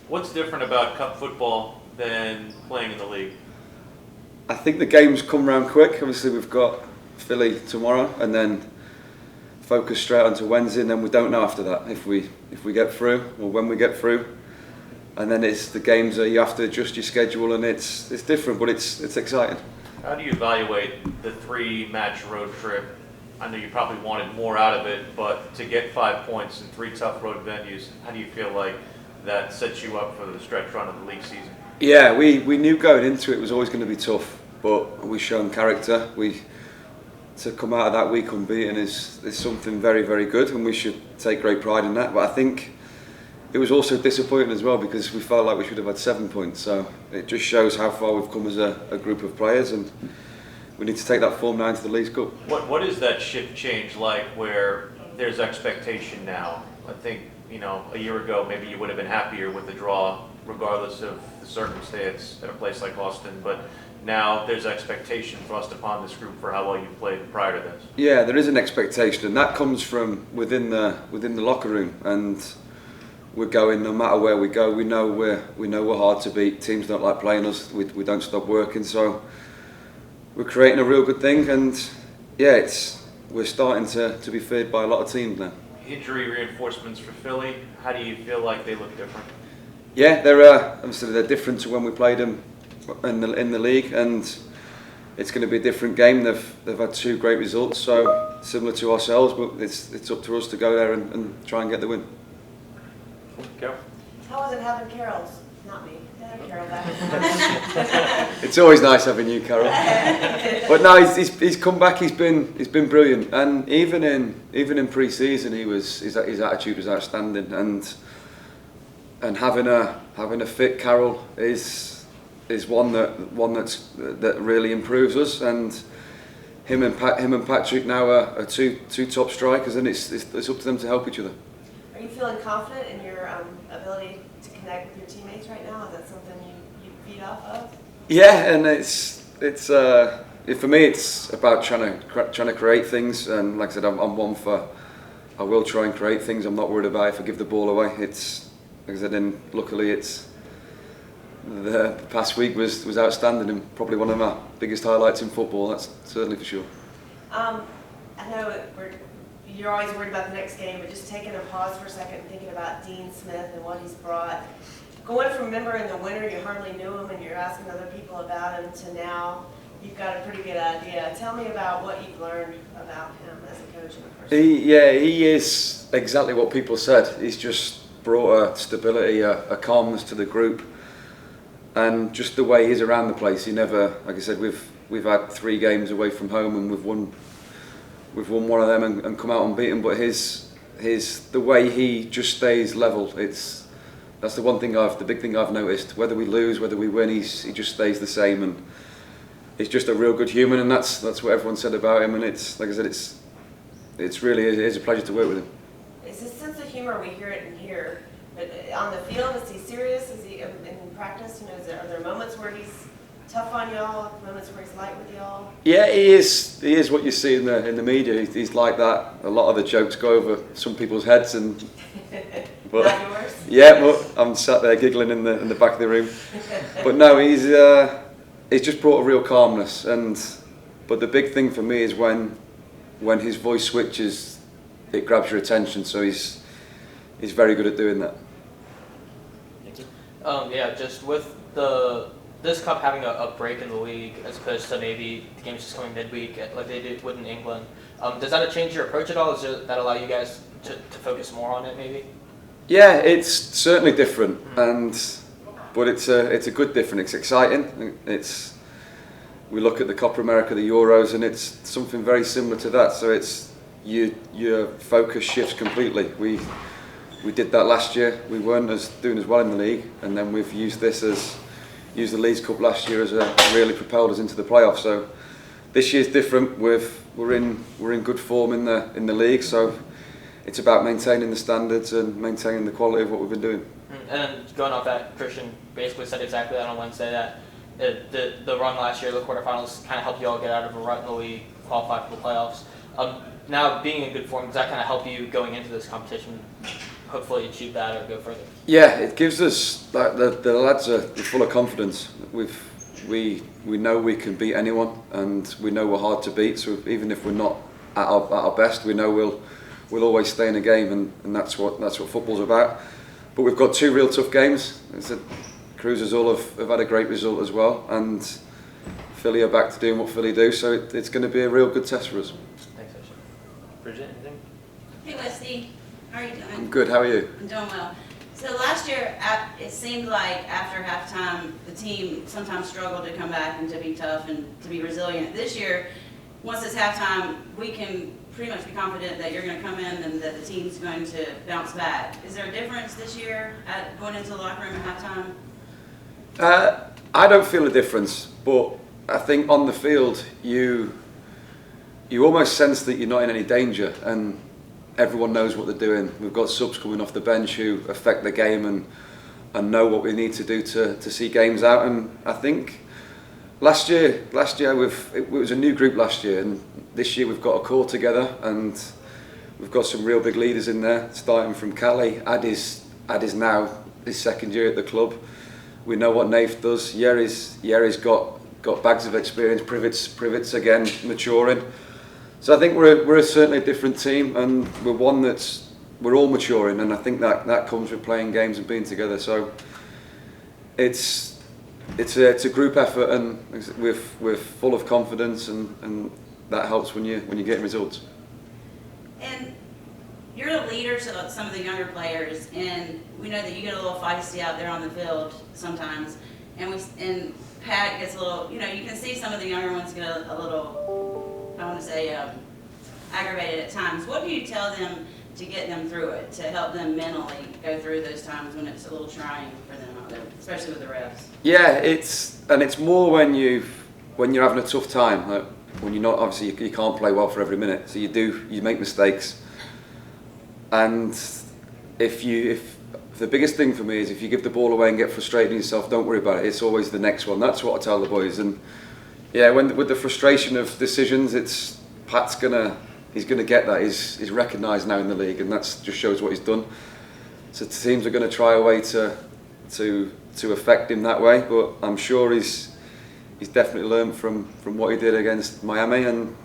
What's different about cup football than playing in the league? I think the games come around quick. Obviously, we've got Philly tomorrow, and then focus straight onto Wednesday, and then we don't know after that if we get through or when we get through. And then it's the games that you have to adjust your schedule, and it's different, but it's exciting. How do you evaluate the 3-match road trip? I know you probably wanted more out of it, but to get 5 points in 3 tough road venues, how do you feel like that sets you up for the stretch run of the league season? Yeah, we knew going into it was always going to be tough, but we've shown character. To come out of that week unbeaten is something very, very good, and we should take great pride in that. But I think it was also disappointing as well because we felt like we should have had 7 points. So it just shows how far we've come as a group of players, and we need to take that form now into the League Cup. What is that shift change like where there's expectation now? I think, a year ago maybe you would have been happier with the draw regardless of the circumstance at a place like Austin, but now there's expectation thrust upon this group for how well you've played prior to this. Yeah, there is an expectation, and that comes from within the locker room, and we're going no matter where we go. We know we're hard to beat. Teams don't like playing us. We don't stop working, so we're creating a real good thing, and yeah, we're starting to be feared by a lot of teams now. Injury reinforcements for Philly, how do you feel like they look different? Yeah, obviously they're different to when we played them in the league, and it's going to be a different game. They've had 2 great results, so similar to ourselves, but it's up to us to go there and try and get the win. Go. How was it having Karol's? Not me. Karol back. It's always nice having you, Karol. But no, he's come back. He's been brilliant, and even in pre-season, his attitude was outstanding, and having a fit Karol is one that really improves us, and him and Patrick now are two top strikers, and it's up to them to help each other. Are you feeling confident in your ability to connect with your teammates right now? Is that something you feed off of? Yeah, and it's for me it's about trying to create things, and like I said, I'm one for I will try and create things. I'm not worried about if I give the ball away. It's like I said, and luckily the past week was outstanding and probably one of my biggest highlights in football. That's certainly for sure. I know you're always worried about the next game, but just taking a pause for a second and thinking about Dean Smith and what he's brought. Going from remember in the winter you hardly knew him and you're asking other people about him to now you've got a pretty good idea. Tell me about what you've learned about him as a coach and a person. He is exactly what people said. He's just brought a stability, a calmness to the group, and just the way he's around the place. He never, like I said, we've had 3 games away from home and we've won one of them and come out unbeaten. But the way he just stays level. That's the big thing I've noticed. Whether we lose, whether we win, he just stays the same, and he's just a real good human, and that's what everyone said about him. And it's like I said, it's really a pleasure to work with him. It's his sense of humor. We hear it in here, but on the field, is he serious? Is he in practice? Are there moments where he's tough on y'all? Moments where he's light with y'all? Yeah, he is. He is what you see in the media. He's like that. A lot of the jokes go over some people's heads, and but, not yours. Yeah, but I'm sat there giggling in the back of the room. But no, he's just brought a real calmness, but the big thing for me is when his voice switches, it grabs your attention. So he's very good at doing that. Yeah, just with this cup having a break in the league as opposed to maybe the games just coming midweek like they would in England, does that change your approach at all? Does that allow you guys to focus more on it maybe? Yeah, it's certainly different, but it's a good different. It's exciting. We look at the Copa America, the Euros, and it's something very similar to that. So your focus shifts completely. We did that last year. We weren't doing as well in the league, and then we've used the League Cup last year as really propelled us into the playoffs. So this year's different. We're in good form in the league. So it's about maintaining the standards and maintaining the quality of what we've been doing. And then going off that, Christian basically said exactly that on Wednesday, that the run last year, the quarterfinals, kind of helped you all get out of a rut in the league, qualify for the playoffs. Now being in good form, does that kind of help you going into this competition? hopefully achieve that or go further? Yeah, it gives us, like, the lads are full of confidence. We know we can beat anyone, and we know we're hard to beat. So even if we're not at our best, we know we'll always stay in the game, and that's what football's about. But we've got 2 real tough games. Cruz Azul have had a great result as well, and Philly are back to doing what Philly do. So it's going to be a real good test for us. Thanks, Ocean. Bridget, anything? Hey Westy, how are you doing? I'm good. How are you? I'm doing well. So last year, it seemed like after halftime, the team sometimes struggled to come back and to be tough and to be resilient. This year, once it's halftime, we can pretty much be confident that you're going to come in and that the team's going to bounce back. Is there a difference this year at going into the locker room at halftime? I don't feel a difference, but I think on the field you almost sense that you're not in any danger, and everyone knows what they're doing. We've got subs coming off the bench who affect the game and know what we need to do to see games out. And I think last year it was a new group last year, and this year we've got a core together, and we've got some real big leaders in there, starting from Cali. Ad is now his 2nd year at the club. We know what Nath does. Yeri's got bags of experience. Privet's again maturing. So I think we're certainly a different team, and we're one we're all maturing, and I think that comes with playing games and being together. So it's a group effort, and we're full of confidence, and that helps when you're getting results. And you're the leader to some of the younger players, and we know that you get a little feisty out there on the field sometimes, and Pat gets a little, you can see some of the younger ones get a little, I want to say, aggravated at times. What do you tell them to get them through it, to help them mentally go through those times when it's a little trying for them out there, especially with the refs? Yeah, it's more when you're having a tough time, like when you're not, obviously you can't play well for every minute, so you make mistakes, and if the biggest thing for me is if you give the ball away and get frustrated in yourself, don't worry about it. It's always the next one. That's what I tell the boys. And yeah, with the frustration of decisions, Pat's he's gonna get that. He's recognised now in the league, and that just shows what he's done. So teams are going to try a way to affect him that way. But I'm sure he's definitely learned from what he did against Miami, and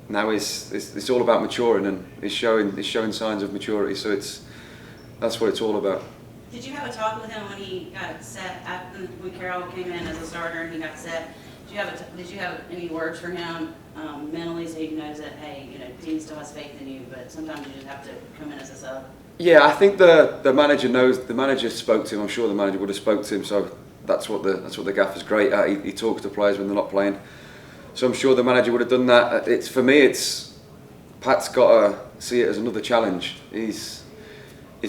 now it's all about maturing, and he's showing signs of maturity. So that's what it's all about. Did you have a talk with him when he got set, when Karol came in as a starter and he got set? Did you have any words for him mentally, so he knows that, hey, the team still has faith in you, but sometimes you just have to come in as a sub? Yeah, I think the manager knows. The manager spoke to him. I'm sure the manager would have spoke to him. So that's what the gaffer's great at. He talks to players when they're not playing. So I'm sure the manager would have done that. Pat's got to see it as another challenge. He's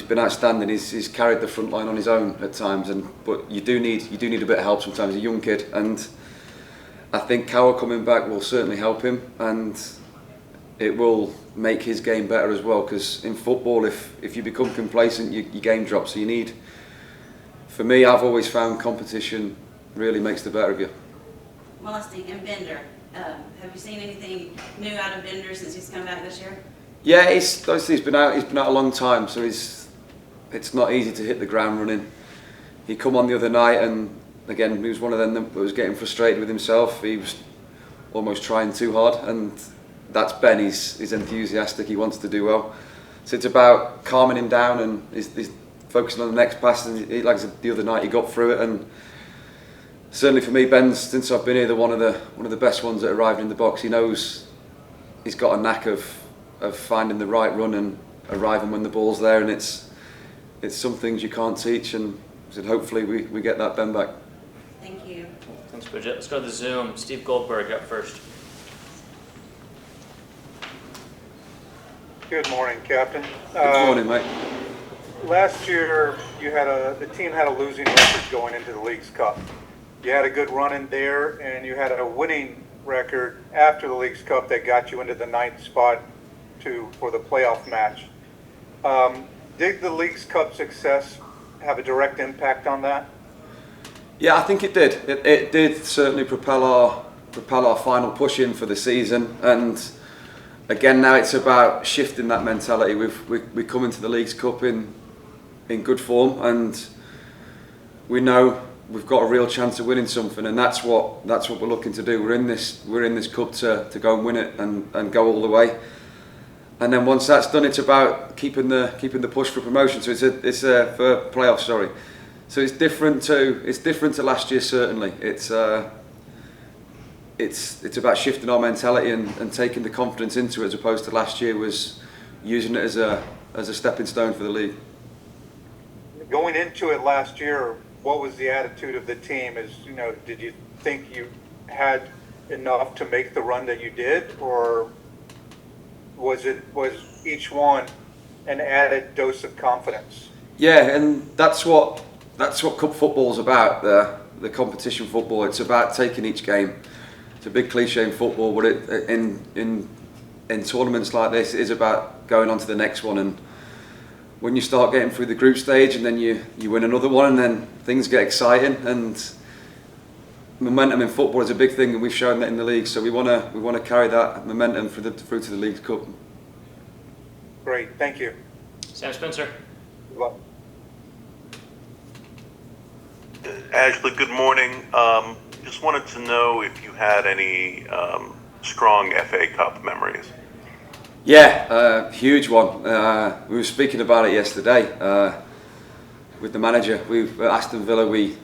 been outstanding. He's carried the front line on his own at times, but you do need a bit of help sometimes. He's a young kid, and I think Karol coming back will certainly help him, and it will make his game better as well. Because in football, if you become complacent, your game drops. So for me, I've always found competition really makes the better of you. Molesting and Bender. Have you seen anything new out of Bender since he's come back this year? Yeah, he's been out a long time, so it's not easy to hit the ground running. He come on the other night, and again, he was one of them that was getting frustrated with himself. He was almost trying too hard, and that's Ben. He's enthusiastic. He wants to do well. So it's about calming him down, and he's focusing on the next pass. And like I said, the other night, he got through it, and certainly for me, Ben's, since I've been here, one of the best ones that arrived in the box. He knows he's got a knack of finding the right run and arriving when the ball's there, and it's some things you can't teach, and so hopefully we get that Ben back. Thank you. Thanks, Bridget. Let's go to the Zoom. Steve Goldberg up first. Good morning, Captain. Good morning, mate. Last year, the team had a losing record going into the League's Cup. You had a good run in there, and you had a winning record after the League's Cup that got you into the 9th spot for the playoff match. Did the League's Cup success have a direct impact on that? Yeah, I think it did. It did certainly propel our final push in for the season, and again now it's about shifting that mentality. We come into the League's Cup in in good form, and we know we've got a real chance of winning something, and that's what we're looking to do. We're in this cup to go and win it and go all the way. And then once that's done, it's about keeping the push for promotion. So it's for playoffs. Sorry. So it's different to last year, certainly. It's about shifting our mentality and taking the confidence into it, as opposed to last year was using it as a stepping stone for the league. Going into it last year, what was the attitude of the team? Did you think you had enough to make the run that you did, or was each one an added dose of confidence? Yeah, and that's what cup football's about. The competition football. It's about taking each game. It's a big cliche in football, but in tournaments like this, it is about going on to the next one. And when you start getting through the group stage, and then you win another one, and then things get exciting. And momentum in football is a big thing, and we've shown that in the league. So we want to carry that momentum through to the League Cup. Great, thank you. Sam Spencer. Good luck. Ashley, good morning. Just wanted to know if you had any strong FA Cup memories. Yeah, huge one. We were speaking about it yesterday with the manager. At Aston Villa, we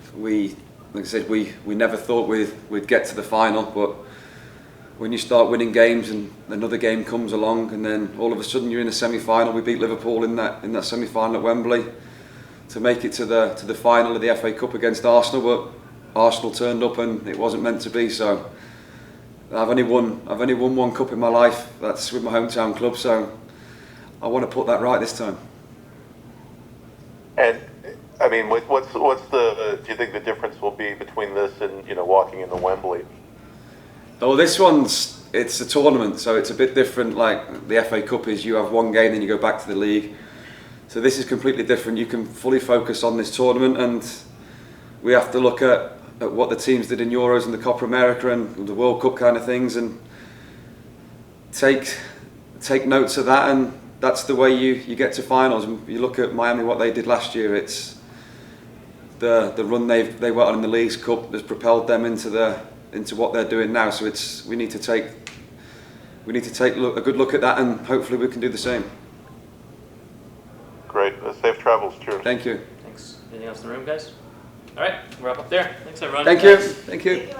like I said, we never thought we'd get to the final, but when you start winning games and another game comes along, and then all of a sudden you're in a semi-final. We beat Liverpool in that semi-final at Wembley to make it to the final of the FA Cup against Arsenal, but Arsenal turned up and it wasn't meant to be. So I've only won one cup in my life. That's with my hometown club. So I want to put that right this time. And I mean, what's the? Do you think the difference will be between this and walking into Wembley? Oh, this it's a tournament, so it's a bit different. Like the FA Cup is, you have one game, then you go back to the league. So this is completely different. You can fully focus on this tournament, and we have to look at what the teams did in Euros and the Copa America and the World Cup kind of things, and take notes of that. And that's the way you get to finals. And you look at Miami, what they did last year. It's the run they went on in the Leagues Cup has propelled them into what they're doing now. So we need to take a good look at that, and hopefully we can do the same. Great. Safe travels. Cheers. Thank you. Thanks. Anything else in the room, guys? All right, we'll wrap up there. Thanks, everyone. Thank you.